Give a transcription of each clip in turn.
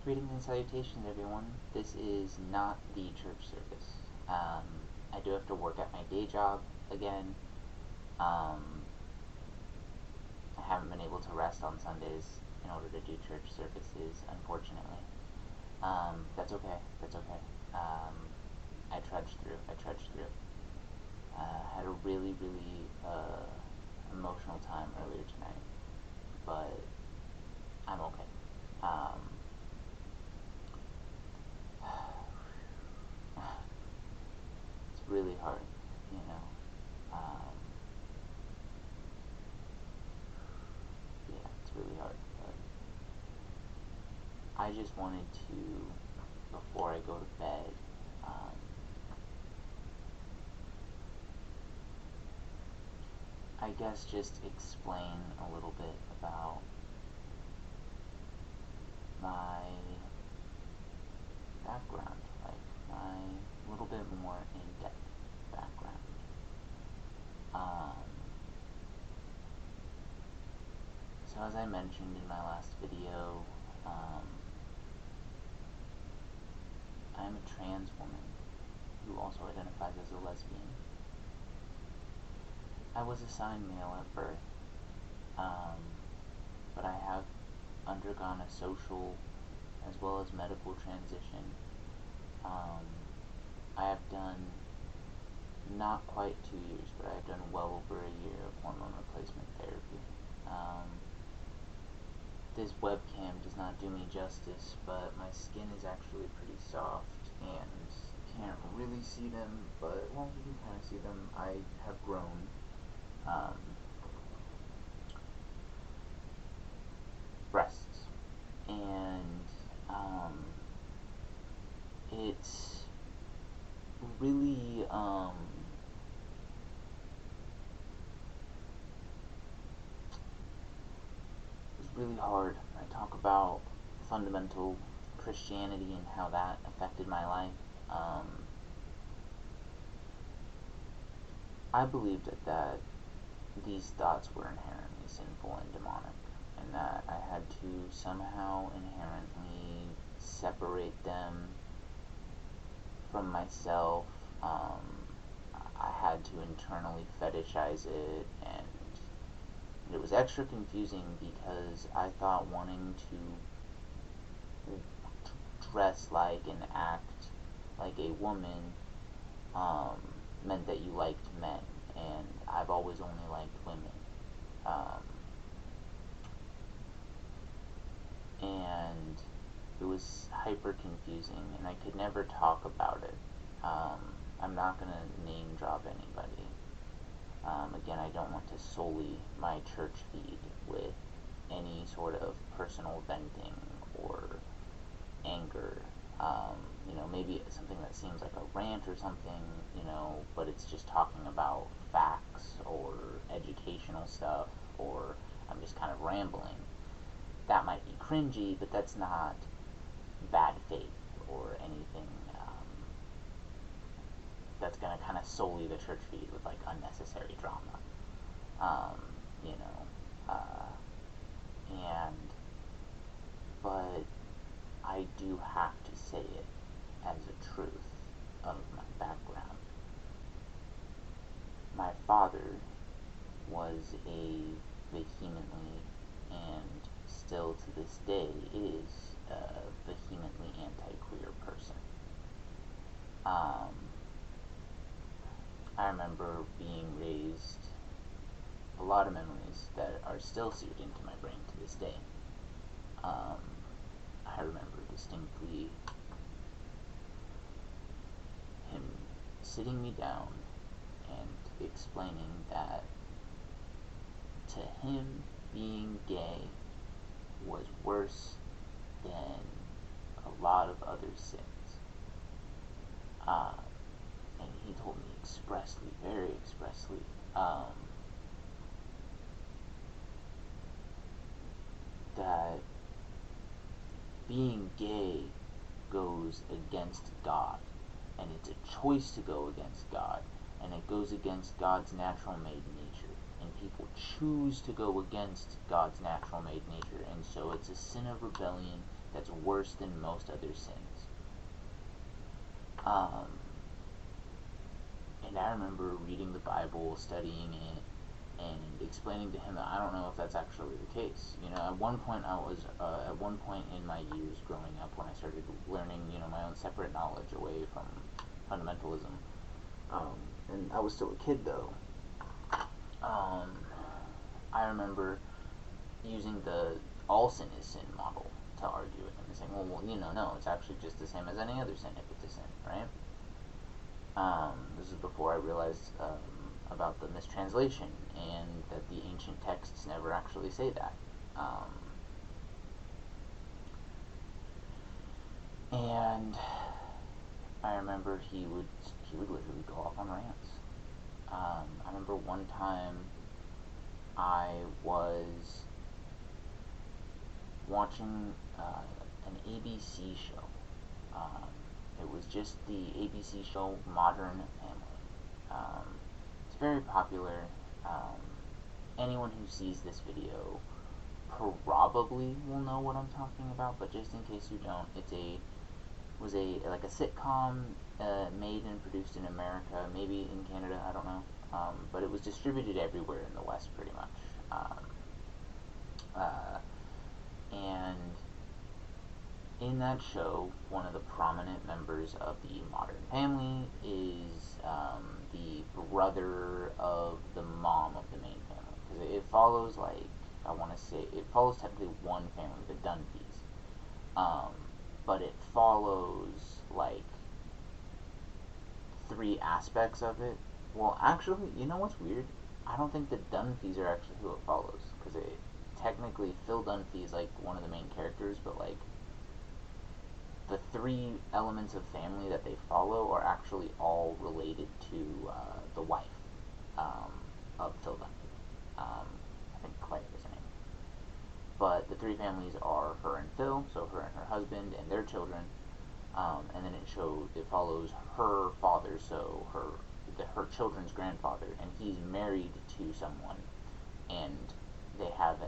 Greetings and salutations, everyone. This is not the church service. I do have to work at my day job again. I haven't been able to rest on Sundays in order to do church services, unfortunately. That's okay. That's okay. I trudged through. Had a really, really emotional time earlier tonight, but I'm okay. It's really hard, you know. Yeah, it's really hard. But I just wanted to, before I go to bed, I guess just explain a little bit about my background, like my little bit more in-depth background. So as I mentioned in my last video, I'm a trans woman who also identifies as a lesbian. I was assigned male at birth, but I have undergone a social as well as medical transition. I have done not quite 2 years, but I have done well over a year of hormone replacement therapy. This webcam does not do me justice, but my skin is actually pretty soft, and can't really see them, but, well, you can kind of see them. I have grown. Breasts. And, it's really, really hard. I talk about fundamental Christianity and how that affected my life. I believed that these thoughts were inherently sinful and demonic, and that I had to somehow inherently separate them from myself. I had to internally fetishize it, and it was extra confusing because I thought wanting to dress like and act like a woman meant that you liked men, and I've always only liked women. And it was hyper confusing, and I could never talk about it. I'm not going to name drop anybody. Again, I don't want to sully my church feed with any sort of personal venting or anger. Maybe something that seems like a rant or something, but it's just talking about facts or educational stuff, or I'm just kind of rambling. That might be cringy, but that's not bad faith or anything that's going to kind of sully the church feed with, like, unnecessary drama. Um, you know, but I do have to say it as a truth of my background. My father was a vehemently, and still to this day is a vehemently anti-queer person. I remember being raised, a lot of memories that are still seared into my brain to this day. I remember distinctly him sitting me down and explaining that to him, being gay was worse than a lot of other sins. And he told me expressly, very expressly, that being gay goes against God, and it's a choice to go against God, and it goes against God's natural made nature, and people choose to go against God's natural made nature, and so it's a sin of rebellion, that's worse than most other sins. Um, and I remember reading the Bible, studying it, and explaining to him that I don't know if that's actually the case. At one point in my years growing up, when I started learning, my own separate knowledge away from fundamentalism, and I was still a kid though. I remember using the all sin is sin model to argue with him and saying, well, no, it's actually just the same as any other sin if it's a sin, right? This is before I realized about the mistranslation and that the ancient texts never actually say that. And I remember he would literally go off on rants. I remember one time I was watching an ABC show. It was just the ABC show Modern Family. It's very popular. Anyone who sees this video probably will know what I'm talking about, but just in case you don't, it was like a sitcom made and produced in America, maybe in Canada, I don't know, but it was distributed everywhere in the West pretty much. And in that show, one of the prominent members of the Modern Family is the brother of the mom of the main family. Because it follows, it follows technically one family, the Dunphys. But it follows, three aspects of it. Well, actually, you know what's weird? I don't think the Dunphys are actually who it follows. Because technically, Phil Dunphy is, one of the main characters, but, the three elements of family that they follow are actually all related to the wife of Phil Dunphy. I think Claire is her name. But the three families are her and Phil, so her and her husband and their children. And then it follows her father, so her children's grandfather, and he's married to someone, and they have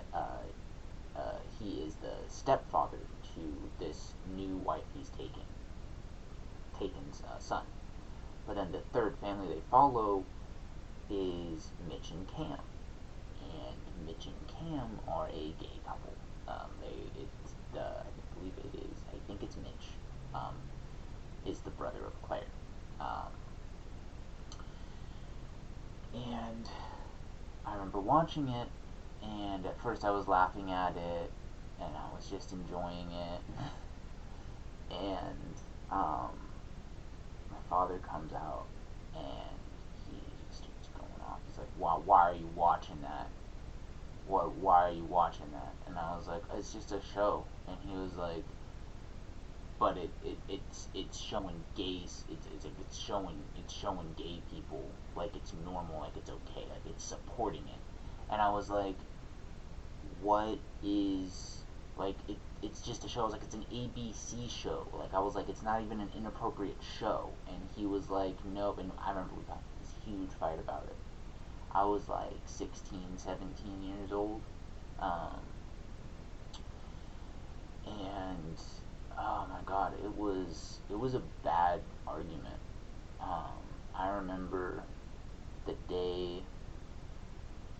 he is the stepfather to this new wife he's taken's son. But then the third family they follow is Mitch and Cam, and Mitch and Cam are a gay couple. I believe it is. I think it's Mitch. Is the brother of Claire. And I remember watching it, and at first I was laughing at it, and I was just enjoying it. And my father comes out, and he just starts going off. He's like, "Wow, why are you watching that? Why are you watching that?" And I was like, "It's just a show." And he was like, "But it's showing gays. It's showing gay people like it's normal, like it's okay, like it's supporting it." And I was like, "What is it's just a show." I was like, "It's an ABC show." I was like, "It's not even an inappropriate show." And he was like, "Nope." And I remember we got this huge fight about it. I was 16, 17 years old. And oh my god, it was a bad argument. I remember the day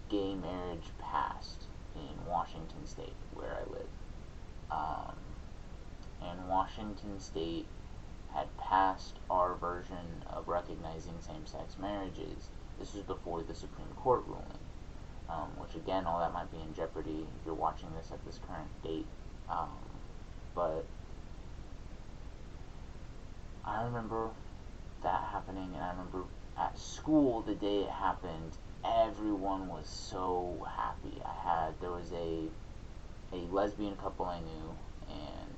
gay marriage passed in Washington State, where I live. And Washington State had passed our version of recognizing same-sex marriages. This was before the Supreme Court ruling, which again, all that might be in jeopardy if you're watching this at this current date. But I remember that happening, and I remember at school the day it happened, everyone was so happy. There was a lesbian couple I knew, and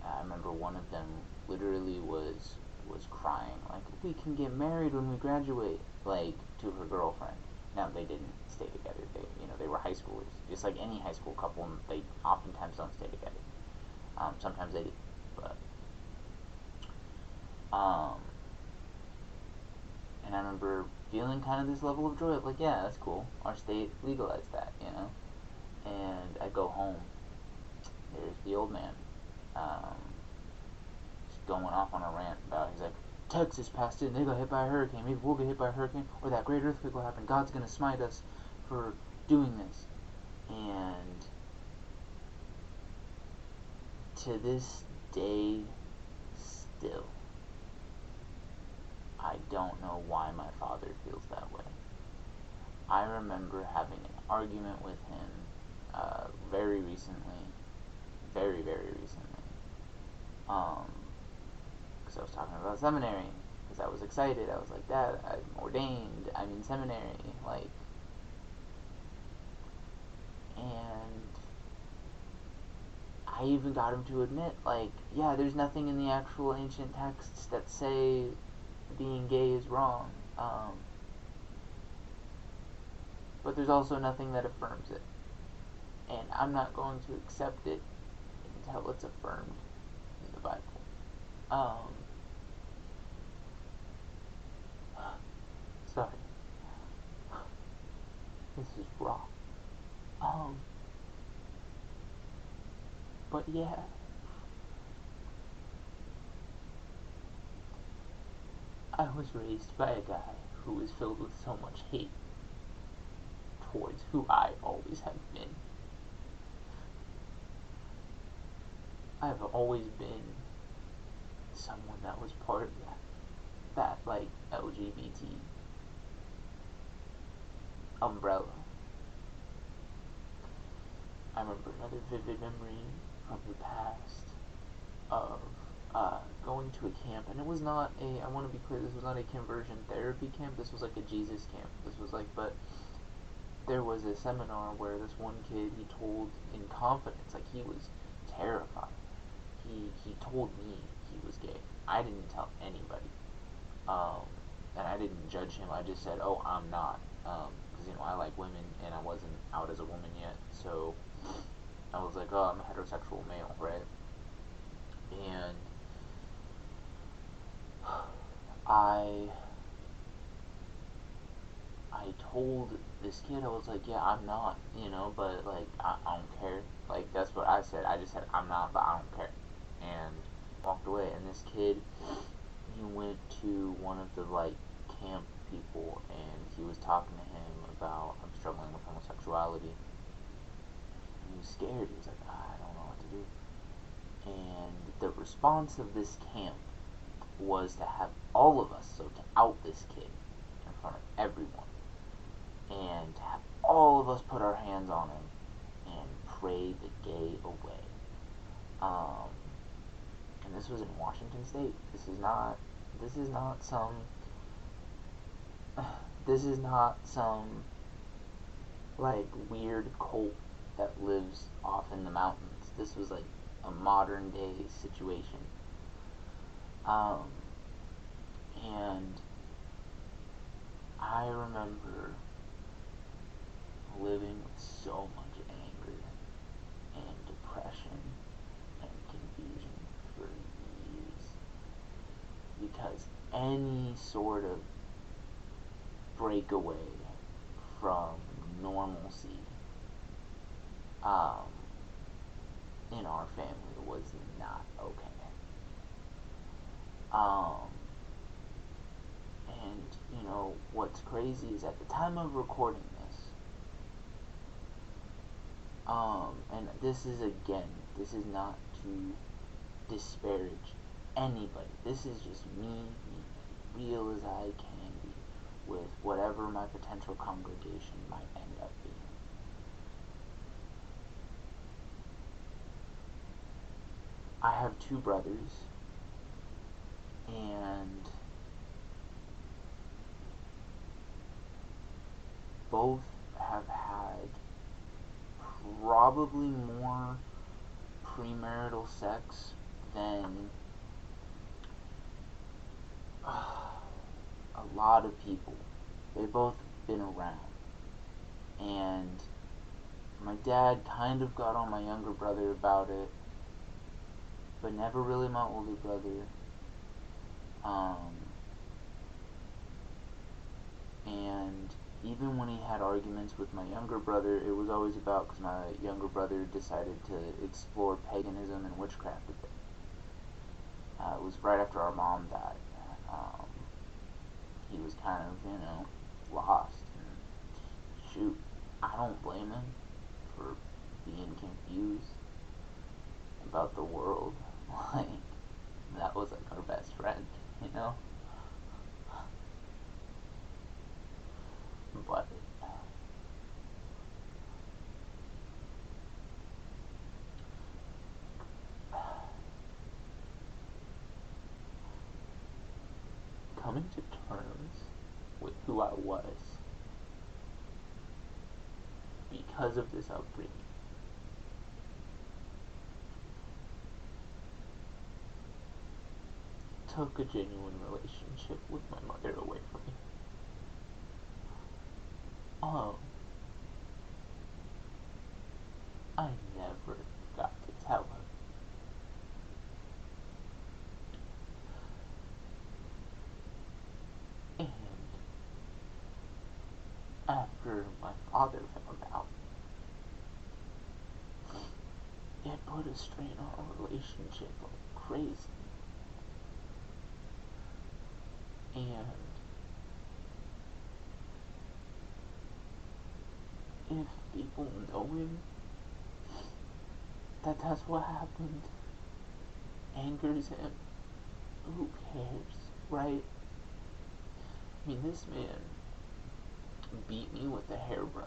I remember one of them literally was crying, "We can get married when we graduate," to her girlfriend. Now, they didn't stay together. They were high schoolers. Just like any high school couple, they oftentimes don't stay together. Sometimes they do, but and I remember feeling kind of this level of joy of yeah, that's cool. Our state legalized that, And I go home. There's the old man. going off on a rant about, he's like, Texas passed it and they got hit by a hurricane. Maybe we'll get hit by a hurricane, or that great earthquake will happen. God's going to smite us for doing this. And to this day, still, I don't know why my father feels that way. I remember having an argument with him very recently, very recently, because I was talking about seminary, because I was excited. I was like, Dad, I'm ordained, I'm in seminary, like, and I even got him to admit, like, yeah, there's nothing in the actual ancient texts that say being gay is wrong, but there's also nothing that affirms it, and I'm not going to accept it until it's affirmed in the Bible. Sorry. This is raw. But yeah. I was raised by a guy who is filled with so much hate towards who I always have been. I've always been someone that was part of that like LGBT umbrella. I remember another vivid memory from the past of going to a camp, and it was not I want to be clear, this was not a conversion therapy camp, this was like a Jesus camp. This was like, but there was a seminar where this one kid, he told in confidence, like, he was terrified. He told me he was gay. I didn't tell anybody. And I didn't judge him. I just said, oh, I'm not. Because, I like women, and I wasn't out as a woman yet. So I was like, oh, I'm a heterosexual male, right? And I told this kid, I was like, yeah, I'm not, but, like, I don't care. Like, that's what I said. I just said, I'm not, but I don't care. And walked away. And this kid, he went to one of the, like, camp people, and he was talking to him about, I'm struggling with homosexuality. And he was scared. He was like, I don't know what to do. And the response of this camp was to have all of us, so to out this kid in front of everyone, and to have all of us put our hands on him and pray the gay away. And this was in Washington State. This is not some like weird cult that lives off in the mountains. This was like a modern day situation. And I remember living with so much anger and depression and confusion for years, because any sort of breakaway from normalcy in our family was not okay. And what's crazy is at the time of recording this, and this is not to disparage anybody. This is just me being as real as I can be with whatever my potential congregation might end up being. I have two brothers, and both have had probably more premarital sex than a lot of people. They both been around. And my dad kind of got on my younger brother about it, but never really my older brother. And even when he had arguments with my younger brother, it was always about, because my younger brother decided to explore paganism and witchcraft a bit. It was right after our mom died. Um, he was kind of, lost. And shoot, I don't blame him for being confused about the world. Like, that was like our best friend, you know? But coming to terms with who I was because of this upbringing took a genuine relationship with my mother away from me. Um, I never got to tell her. And after my father found out, it put a strain on our relationship like crazy. And if people know him, that's what happened, angers him, who cares, right? I mean, this man beat me with a hairbrush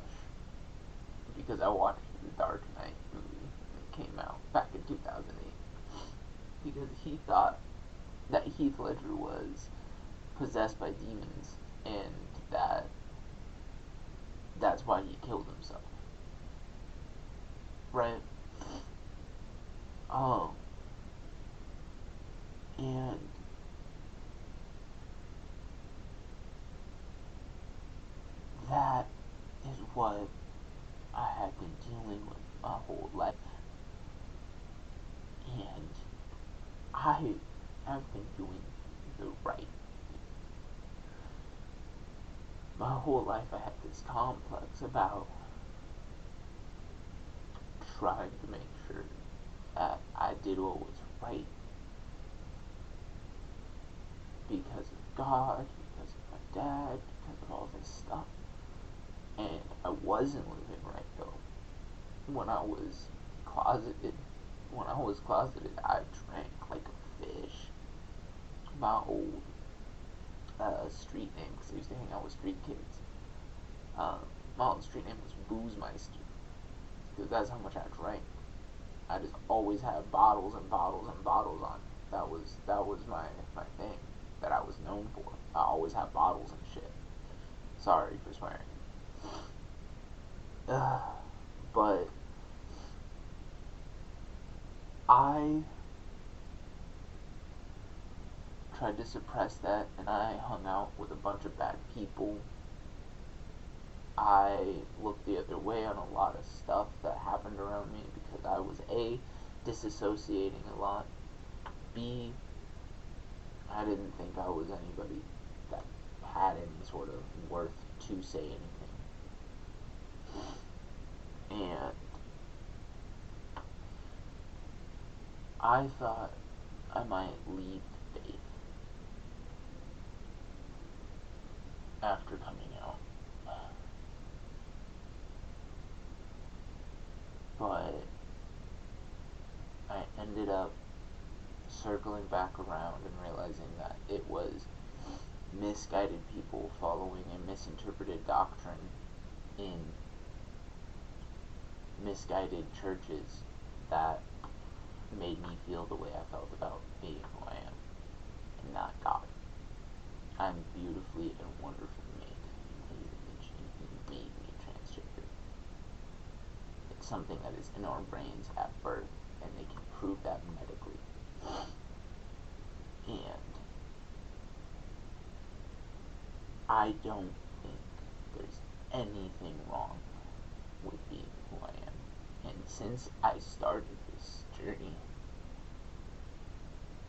because I watched the Dark Knight movie that came out back in 2008 because he thought that Heath Ledger was possessed by demons and that's why he killed himself, right? Um, and that is what I have been dealing with my whole life. And I have been doing the right thing. My whole life I had this complex about trying to make sure that I did what was right because of God, because of my dad, because of all this stuff. And I wasn't living right though. When I was closeted, I drank like a fish. My old street name, because I used to hang out with street kids. My old street name was Boozemeister, because that's how much I drank. I just always had bottles and bottles and bottles on me. That was my thing that I was known for. I always had bottles and shit. Sorry for swearing. But I tried to suppress that, and I hung out with a bunch of bad people. I looked the other way on a lot of stuff that happened around me because I was A, disassociating a lot, B, I didn't think I was anybody that had any sort of worth to say anything. And I thought I might leave the faith after coming out. But I ended up circling back around and realizing that it was misguided people following a misinterpreted doctrine in misguided churches that made me feel the way I felt about being who I am, and not God. I'm beautifully and wonderfully made in His image, and He made me transgender. It's something that is in our brains at birth, and they can prove that medically. And I don't think there's anything wrong with being who I am. And since I started this journey,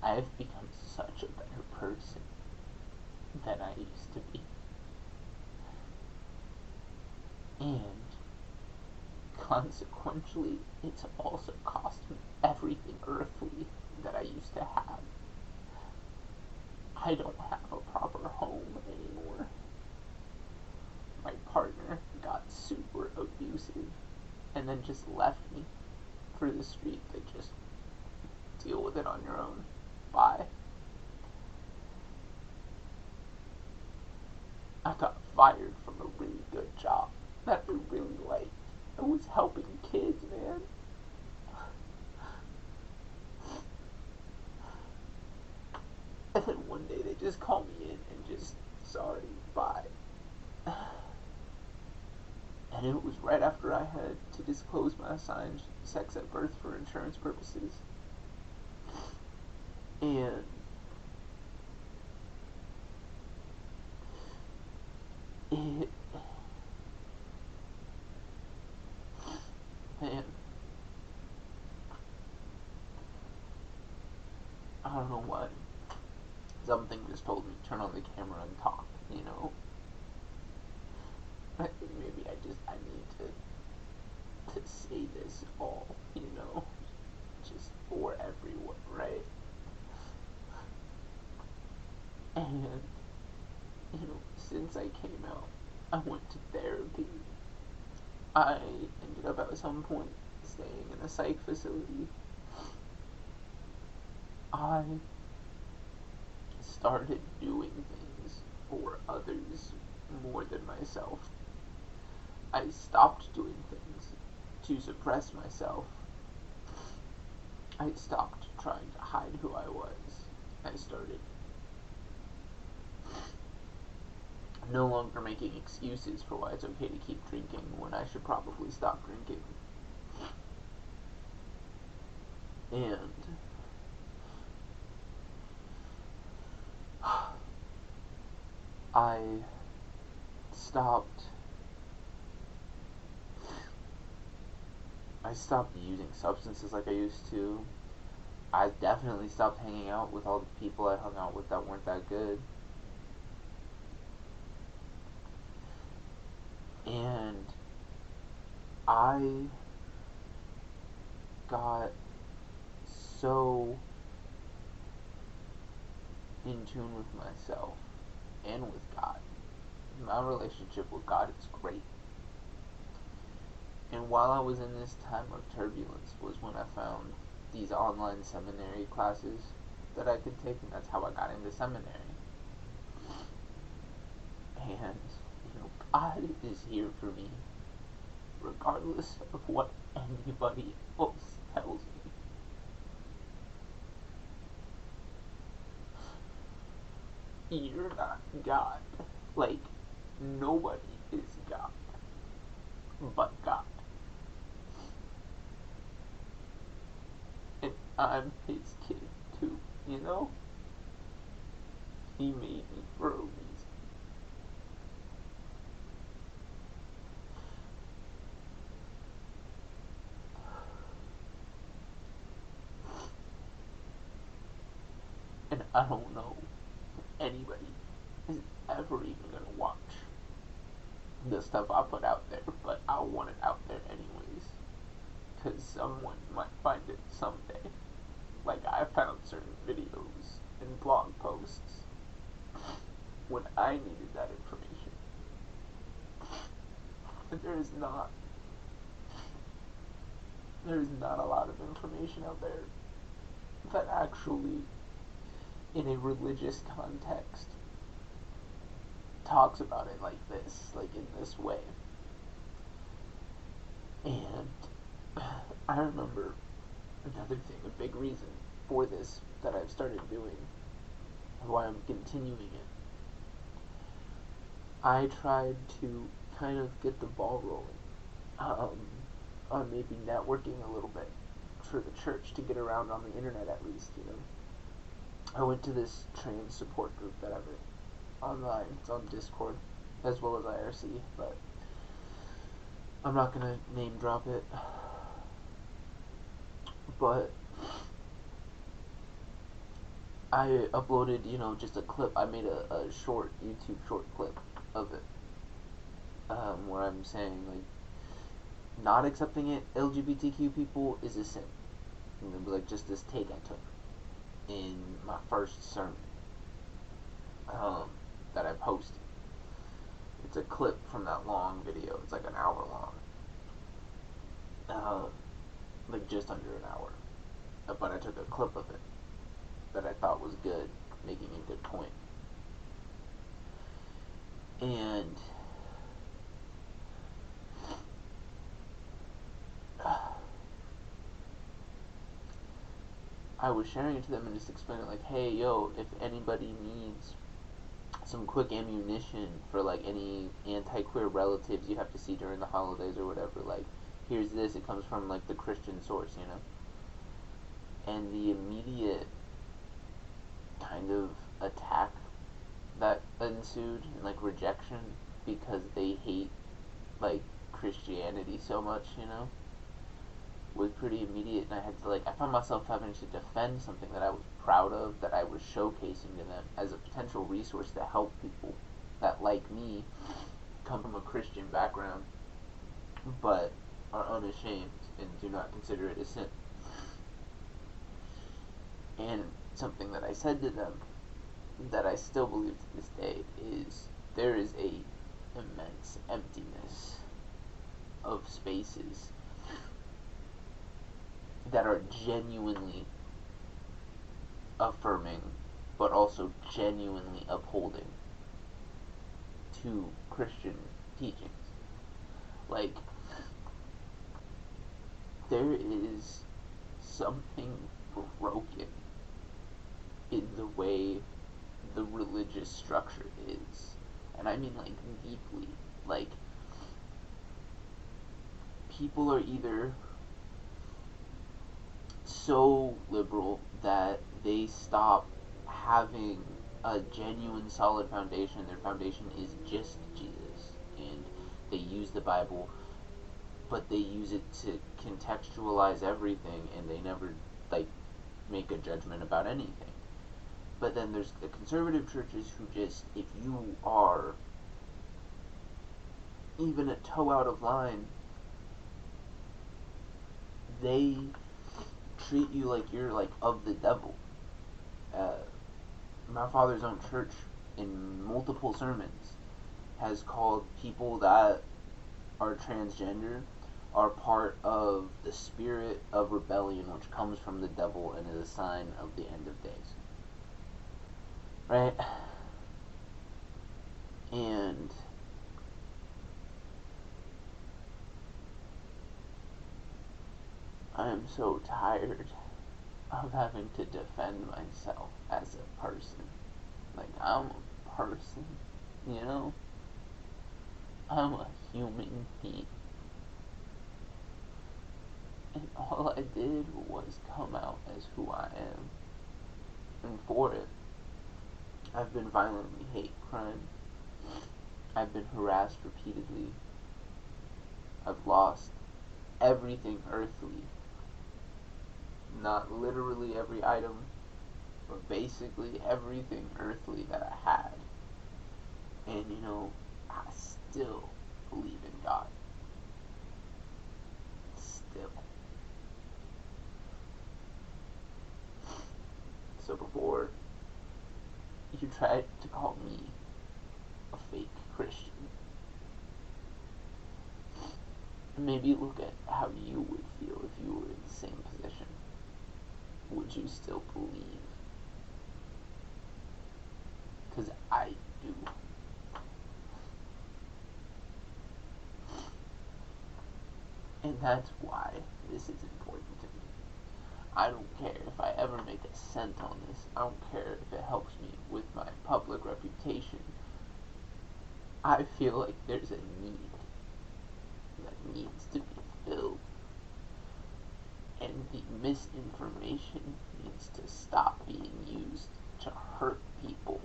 I've become such a better person than I used to be. And consequently, it's also cost me everything earthly that I used to have. I don't have a proper home anymore. My partner got super abusive and then just left me for the street. They just deal with it on your own. Bye. I got fired from a really good job that I really liked. I was helping kids, man. And then one day they just call me in and just, sorry, bye. And it was right after I had to disclose my assigned sex at birth for insurance purposes. And it, man, I don't know why. Something just told me turn on the camera and talk, you know. Maybe I need to say this all, you know, just for everyone, right? And, you know, since I came out, I went to therapy. I ended up at some point staying in a psych facility. I started doing things for others more than myself. I stopped doing things to suppress myself. I stopped trying to hide who I was. I started no longer making excuses for why it's okay to keep drinking when I should probably stop drinking. And I stopped using substances like I used to. I definitely stopped hanging out with all the people I hung out with that weren't that good. And I got so in tune with myself and with God. My relationship with God is great. And while I was in this time of turbulence was when I found these online seminary classes that I could take, and that's how I got into seminary. And, you know, God is here for me, regardless of what anybody else tells me. You're not God. Like, nobody is God but God. And I'm his kid too, you know? He made me for a reason. And I don't know if anybody is ever even gonna watch the stuff I put out there, but I want it out there anyways. Because someone might find it someday. Like I found certain videos and blog posts when I needed that information. But there is not a lot of information out there that actually, in a religious context, talks about it like this, like in this way. And I remember another thing, a big reason for this that I've started doing, and why I'm continuing it. I tried to kind of get the ball rolling on maybe networking a little bit for the church to get around on the internet at least, you know. I went to this trans support group that I'm in online. It's on Discord as well as IRC, but I'm not gonna name drop it. But I uploaded, you know, just a clip. I made a short YouTube short clip of it, where I'm saying like, not accepting it, LGBTQ people is a sin. And it was like just this take I took in my first sermon. that I posted. It's a clip from that long video. It's like an hour long. Like just under an hour. But I took a clip of it that I thought was good, making a good point. And I was sharing it to them and just explaining, like, hey, yo, if anybody needs some quick ammunition for, like, any anti-queer relatives you have to see during the holidays or whatever, like, here's this. It comes from, like, the Christian source, you know? And the immediate kind of attack that ensued, and, like, rejection, because they hate, like, Christianity so much, you know, was pretty immediate. And I had to, like, I found myself having to defend something that I was proud of, that I was showcasing to them as a potential resource to help people that, like me, come from a Christian background, but are unashamed and do not consider it a sin. And something that I said to them that I still believe to this day is there is a immense emptiness of spaces that are genuinely affirming but also genuinely upholding to Christian teachings. Like, there is something broken in the way the religious structure is. And I mean, like, deeply. Like, people are either so liberal that they stop having a genuine solid foundation. Their foundation is just Jesus, and they use the Bible, but they use it to contextualize everything, and they never, like, make a judgment about anything. But then there's the conservative churches who just, if you are even a toe out of line, they treat you like you're, like, of the devil. My father's own church, in multiple sermons, has called people that are transgender are part of the spirit of rebellion, which comes from the devil and is a sign of the end of days. Right? And I am so tired of having to defend myself as a person. Like, I'm a person, you know? I'm a human being. And all I did was come out as who I am. And for it, I've been violently hate crime. I've been harassed repeatedly. I've lost everything earthly. Not literally every item, but basically everything earthly that I had. And, you know, I still believe in God. Still. So before you tried to call me a fake Christian, maybe look at how you would feel if you were in the same position. Would you still believe? Because I do. And that's why this is important to me. I don't care if I ever make a cent on this. I don't care if it helps me with my public reputation. I feel like there's a need that needs to be filled. And the misinformation needs to stop being used to hurt people.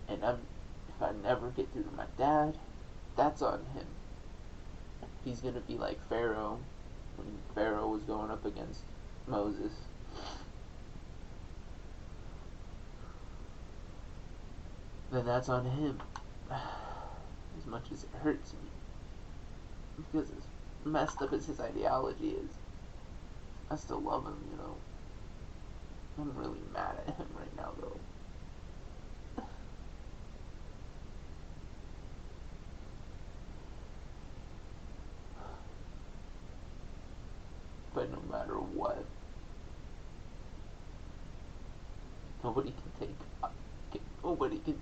And if I never get through to my dad, that's on him. He's gonna be like Pharaoh, when Pharaoh was going up against Moses. Then that's on him. As much as it hurts me. Because as messed up as his ideology is, I still love him, you know. I'm really mad at him right now, though. But no matter what, nobody can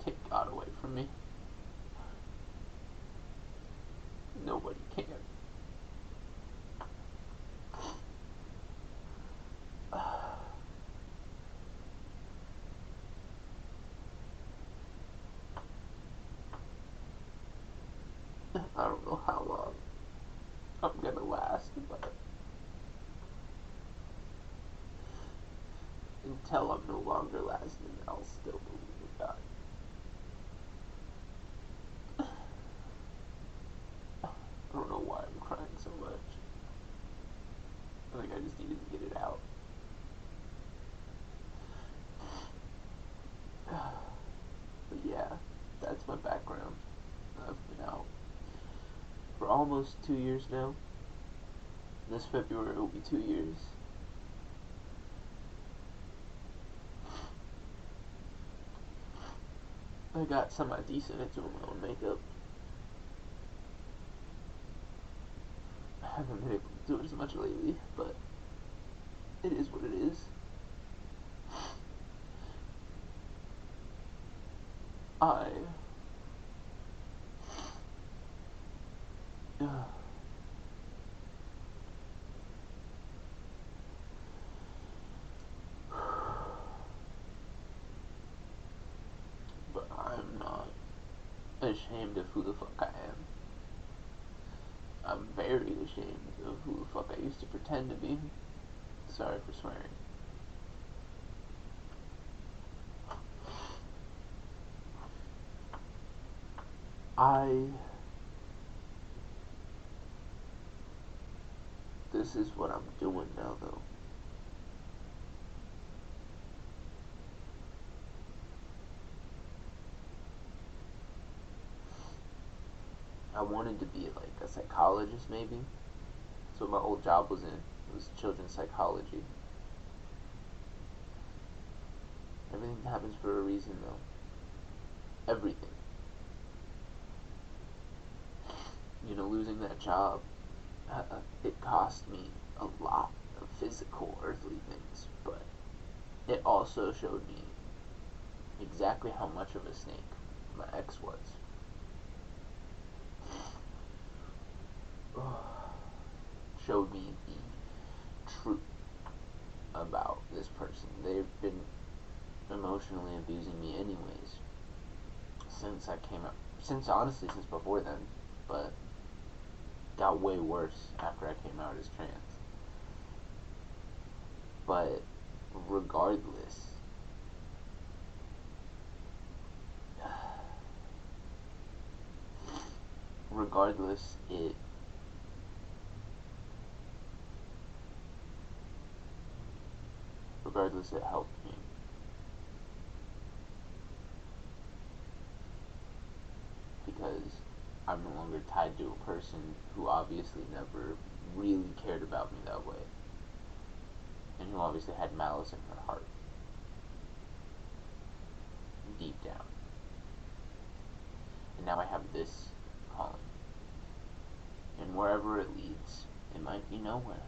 take God away from me. Nobody can. I don't know how long I'm gonna last, but until I'm no longer lasting, I'll still believe in God. I don't know why I'm crying so much. I think I just needed to get it out. But yeah, that's my background. I've been out for almost 2 years now. This February will be 2 years. I got semi-decent at doing my own makeup. I haven't been able to do it as much lately, but it is what it is. But I'm not ashamed of who the fuck I am. I'm very ashamed of who the fuck I used to pretend to be. Sorry for swearing. This is what I'm doing now, though. I wanted to be like a psychologist, maybe. That's what my old job was in. It was children's psychology. Everything happens for a reason, though. Everything. You know, losing that job, it cost me a lot of physical, earthly things, but it also showed me exactly how much of a snake my ex was. Showed me the truth about this person. They've been emotionally abusing me anyways since I came out. Honestly, since before then, but got way worse after I came out as trans. But regardless, it helped me. Because I'm no longer tied to a person who obviously never really cared about me that way. And who obviously had malice in her heart. Deep down. And now I have this calling. And wherever it leads, it might be nowhere.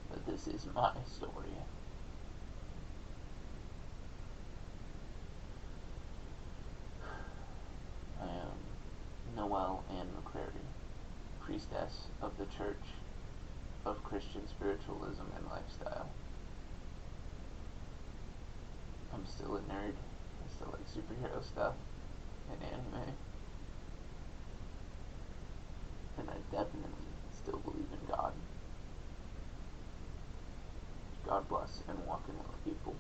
But this is my story. I am Noel Ann McCreary, priestess of the Church of Christian Spiritualism and Lifestyle. I'm still a nerd. I still like superhero stuff and anime. And I definitely still believe in God. God bless and walk in love, people.